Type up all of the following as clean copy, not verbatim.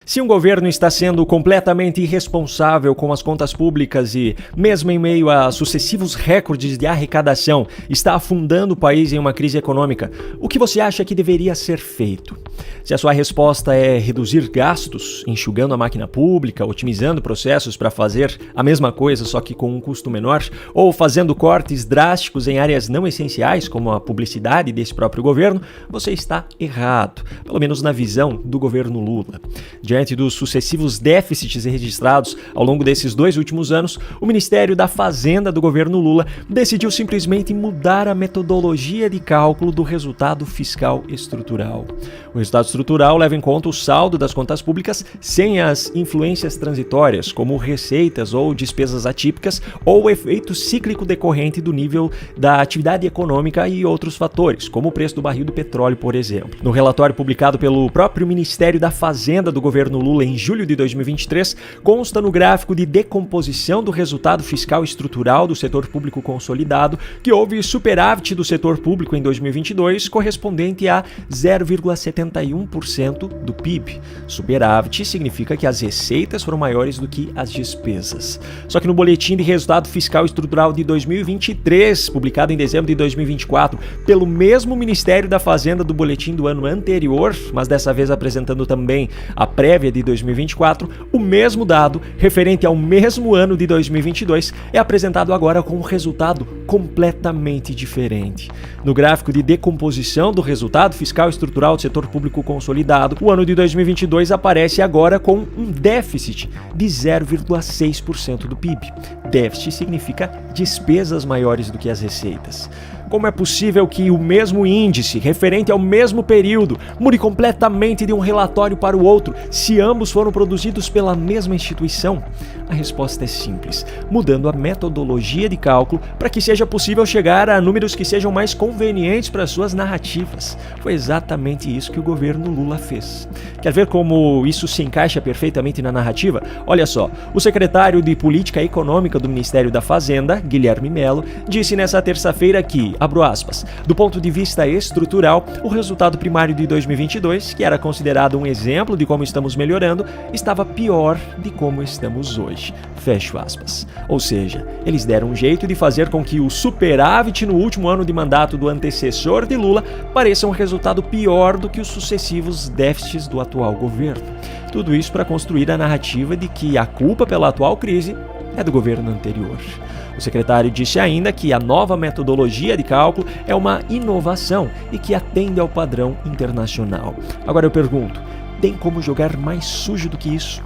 Se um governo está sendo completamente irresponsável com as contas públicas e, mesmo em meio a sucessivos recordes de arrecadação, está afundando o país em uma crise econômica, o que você acha que deveria ser feito? Se a sua resposta é reduzir gastos, enxugando a máquina pública, otimizando processos para fazer a mesma coisa só que com um custo menor, ou fazendo cortes drásticos em áreas não essenciais, como a publicidade desse próprio governo, você está errado, pelo menos na visão do governo Lula. Diante dos sucessivos déficits registrados ao longo desses 2 últimos anos, o Ministério da Fazenda do governo Lula decidiu simplesmente mudar a metodologia de cálculo do resultado fiscal estrutural. O resultado estrutural leva em conta o saldo das contas públicas sem as influências transitórias, como receitas ou despesas atípicas, ou o efeito cíclico decorrente do nível da atividade econômica e outros fatores, como o preço do barril do petróleo, por exemplo. No relatório publicado pelo próprio Ministério da Fazenda do governo Lula em julho de 2023, consta no gráfico de decomposição do resultado fiscal estrutural do setor público consolidado que houve superávit do setor público em 2022, correspondente a 0,71% do PIB. Superávit significa que as receitas foram maiores do que as despesas. Só que no boletim de resultado fiscal estrutural de 2023, publicado em dezembro de 2024, pelo mesmo Ministério da Fazenda do boletim do ano anterior, mas dessa vez apresentando também a prévia de 2024, o mesmo dado, referente ao mesmo ano de 2022, é apresentado agora com um resultado completamente diferente. No gráfico de decomposição do resultado fiscal estrutural do setor público consolidado, o ano de 2022 aparece agora com um déficit de 0,6% do PIB. Déficit significa despesas maiores do que as receitas. Como é possível que o mesmo índice, referente ao mesmo período, mude completamente de um relatório para o outro, se ambos foram produzidos pela mesma instituição? A resposta é simples, mudando a metodologia de cálculo para que seja possível chegar a números que sejam mais convenientes para suas narrativas. Foi exatamente isso que o governo Lula fez. Quer ver como isso se encaixa perfeitamente na narrativa? Olha só, o secretário de Política Econômica do Ministério da Fazenda, Guilherme Mello, disse nessa terça-feira que, abro aspas, do ponto de vista estrutural, o resultado primário de 2022, que era considerado um exemplo de como estamos melhorando, estava pior de como estamos hoje. Fecho aspas. Ou seja, eles deram um jeito de fazer com que o superávit no último ano de mandato do antecessor de Lula pareça um resultado pior do que os sucessivos déficits do atual governo. Tudo isso para construir a narrativa de que a culpa pela atual crise é do governo anterior. O secretário disse ainda que a nova metodologia de cálculo é uma inovação e que atende ao padrão internacional. Agora eu pergunto, tem como jogar mais sujo do que isso?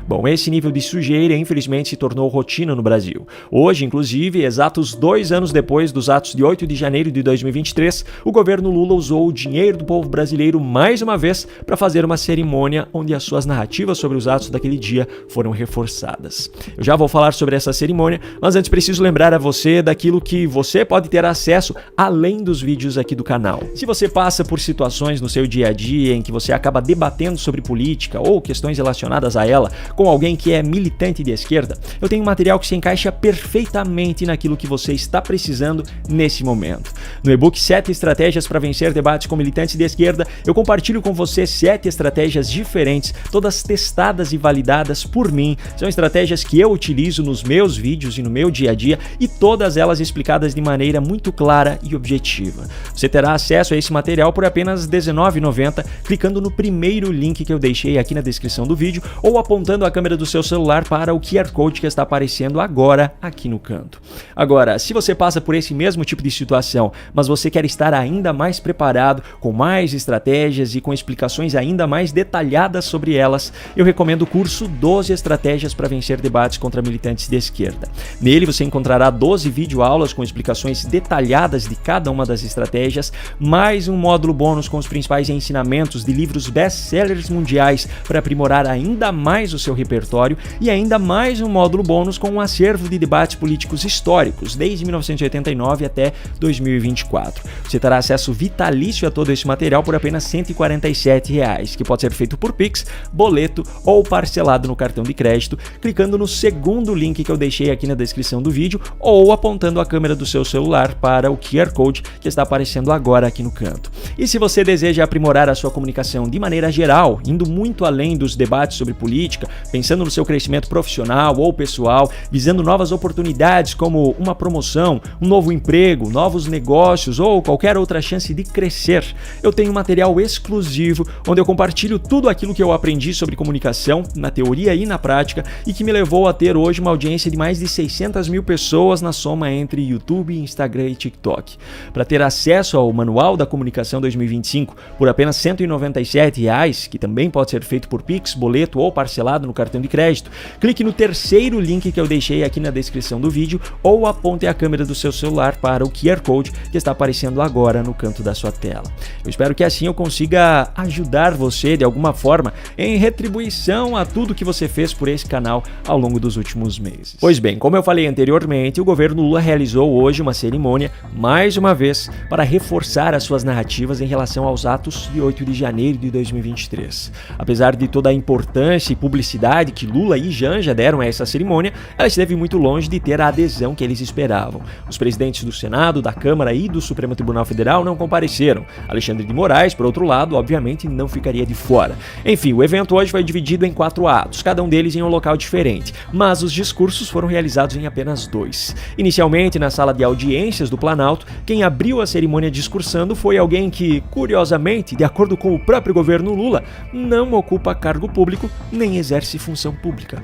Bom, esse nível de sujeira infelizmente se tornou rotina no Brasil. Hoje, inclusive, exatos 2 anos depois dos atos de 8 de janeiro de 2023, o governo Lula usou o dinheiro do povo brasileiro mais uma vez para fazer uma cerimônia onde as suas narrativas sobre os atos daquele dia foram reforçadas. Eu já vou falar sobre essa cerimônia, mas antes preciso lembrar a você daquilo que você pode ter acesso além dos vídeos aqui do canal. Se você passa por situações no seu dia a dia em que você acaba debatendo sobre política ou questões relacionadas a ela, com alguém que é militante de esquerda, eu tenho um material que se encaixa perfeitamente naquilo que você está precisando nesse momento. No e-book 7 estratégias para vencer debates com militantes de esquerda, eu compartilho com você 7 estratégias diferentes, todas testadas e validadas por mim. São estratégias que eu utilizo nos meus vídeos e no meu dia a dia e todas elas explicadas de maneira muito clara e objetiva. Você terá acesso a esse material por apenas R$ 19,90, clicando no primeiro link que eu deixei aqui na descrição do vídeo ou apontando a câmera do seu celular para o QR Code que está aparecendo agora aqui no canto. Agora, se você passa por esse mesmo tipo de situação, mas você quer estar ainda mais preparado, com mais estratégias e com explicações ainda mais detalhadas sobre elas, eu recomendo o curso 12 estratégias para vencer debates contra militantes de esquerda. Nele você encontrará 12 videoaulas com explicações detalhadas de cada uma das estratégias, mais um módulo bônus com os principais ensinamentos de livros best-sellers mundiais para aprimorar ainda mais o seu seu repertório e ainda mais um módulo bônus com um acervo de debates políticos históricos, desde 1989 até 2024. Você terá acesso vitalício a todo esse material por apenas R$ 147, que pode ser feito por Pix, boleto ou parcelado no cartão de crédito, clicando no segundo link que eu deixei aqui na descrição do vídeo ou apontando a câmera do seu celular para o QR Code que está aparecendo agora aqui no canto. E se você deseja aprimorar a sua comunicação de maneira geral, indo muito além dos debates sobre política, pensando no seu crescimento profissional ou pessoal, visando novas oportunidades como uma promoção, um novo emprego, novos negócios ou qualquer outra chance de crescer, eu tenho um material exclusivo onde eu compartilho tudo aquilo que eu aprendi sobre comunicação, na teoria e na prática, e que me levou a ter hoje uma audiência de mais de 600 mil pessoas na soma entre YouTube, Instagram e TikTok. Para ter acesso ao Manual da Comunicação 2025 por apenas R$ 197, que também pode ser feito por Pix, boleto ou parcelado no cartão de crédito, clique no terceiro link que eu deixei aqui na descrição do vídeo ou aponte a câmera do seu celular para o QR Code que está aparecendo agora no canto da sua tela. Eu espero que assim eu consiga ajudar você de alguma forma em retribuição a tudo que você fez por esse canal ao longo dos últimos meses. Pois bem, como eu falei anteriormente, o governo Lula realizou hoje uma cerimônia, mais uma vez, para reforçar as suas narrativas em relação aos atos de 8 de janeiro de 2023. Apesar de toda a importância e publicidade que Lula e Janja deram a essa cerimônia, ela esteve muito longe de ter a adesão que eles esperavam. Os presidentes do Senado, da Câmara e do Supremo Tribunal Federal não compareceram. Alexandre de Moraes, por outro lado, obviamente não ficaria de fora. Enfim, o evento hoje foi dividido em 4 atos, cada um deles em um local diferente, mas os discursos foram realizados em apenas 2. Inicialmente, na sala de audiências do Planalto, quem abriu a cerimônia discursando foi alguém que, curiosamente, de acordo com o próprio governo Lula, não ocupa cargo público nem exerce função pública.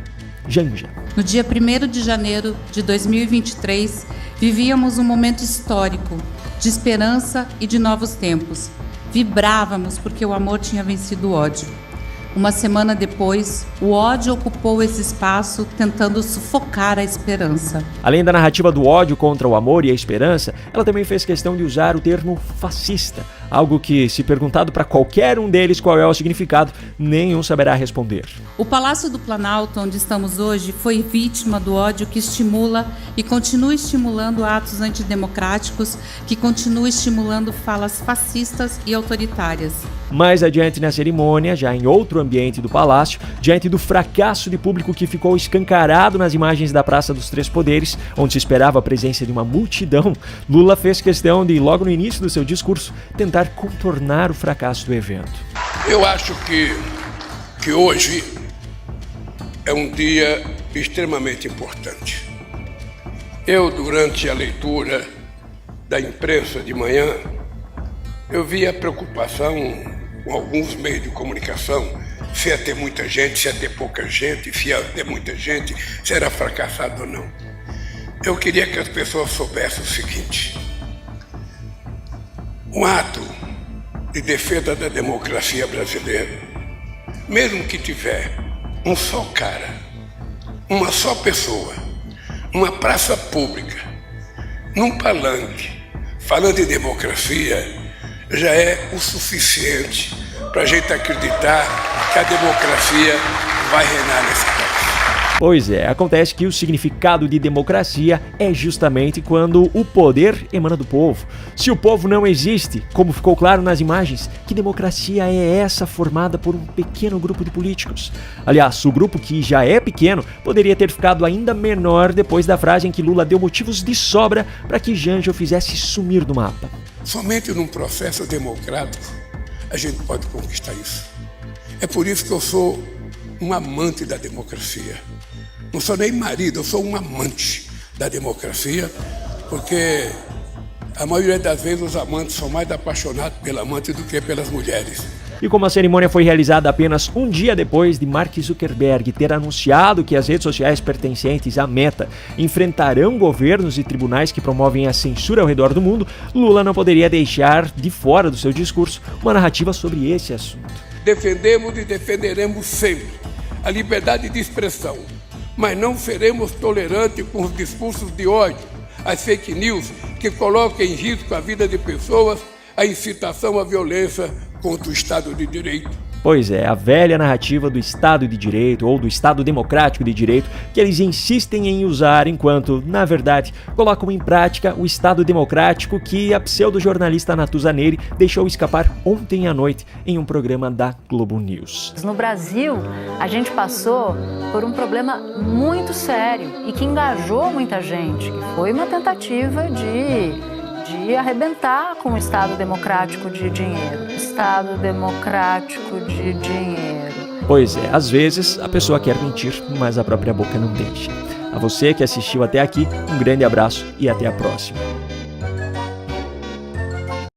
Janja. No dia 1º de janeiro de 2023, vivíamos um momento histórico, de esperança e de novos tempos. Vibrávamos porque o amor tinha vencido o ódio. Uma semana depois, o ódio ocupou esse espaço, tentando sufocar a esperança. Além da narrativa do ódio contra o amor e a esperança, ela também fez questão de usar o termo fascista, algo que, se perguntado para qualquer um deles qual é o significado, nenhum saberá responder. O Palácio do Planalto, onde estamos hoje, foi vítima do ódio que estimula e continua estimulando atos antidemocráticos, que continua estimulando falas fascistas e autoritárias. Mais adiante na cerimônia, já em outro ambiente do palácio, diante do fracasso de público que ficou escancarado nas imagens da Praça dos Três Poderes, onde se esperava a presença de uma multidão, Lula fez questão de, logo no início do seu discurso, tentar contornar o fracasso do evento. Eu acho que hoje é um dia extremamente importante. Eu, durante a leitura da imprensa de manhã, eu vi a preocupação com alguns meios de comunicação, se ia ter muita gente, se ia ter pouca gente, se ia ter muita gente, se era fracassado ou não. Eu queria que as pessoas soubessem o seguinte: um ato de defesa da democracia brasileira, mesmo que tiver um só cara, uma só pessoa, numa praça pública, num palanque, falando em democracia, já é o suficiente para a gente acreditar que a democracia vai reinar nesse país. Pois é, acontece que o significado de democracia é justamente quando o poder emana do povo. Se o povo não existe, como ficou claro nas imagens, que democracia é essa formada por um pequeno grupo de políticos? Aliás, o grupo, que já é pequeno, poderia ter ficado ainda menor depois da frase em que Lula deu motivos de sobra para que Janja o fizesse sumir do mapa. Somente num processo democrático a gente pode conquistar isso. É por isso que eu sou um amante da democracia. Não sou nem marido, eu sou um amante da democracia, porque a maioria das vezes os amantes são mais apaixonados pela amante do que pelas mulheres. E como a cerimônia foi realizada apenas um dia depois de Mark Zuckerberg ter anunciado que as redes sociais pertencentes à Meta enfrentarão governos e tribunais que promovem a censura ao redor do mundo, Lula não poderia deixar de fora do seu discurso uma narrativa sobre esse assunto. Defendemos e defenderemos sempre a liberdade de expressão, mas não seremos tolerantes com os discursos de ódio, as fake news que colocam em risco a vida de pessoas, a incitação à violência contra o Estado de Direito. Pois é, a velha narrativa do Estado de Direito ou do Estado Democrático de Direito que eles insistem em usar enquanto, na verdade, colocam em prática o Estado Democrático que a pseudo-jornalista Natuza Neri deixou escapar ontem à noite em um programa da Globo News. No Brasil, a gente passou por um problema muito sério e que engajou muita gente, que foi uma tentativa de arrebentar com o Estado Democrático de Dinheiro. Estado Democrático de Dinheiro. Pois é, às vezes a pessoa quer mentir, mas a própria boca não deixa. A você que assistiu até aqui, um grande abraço e até a próxima.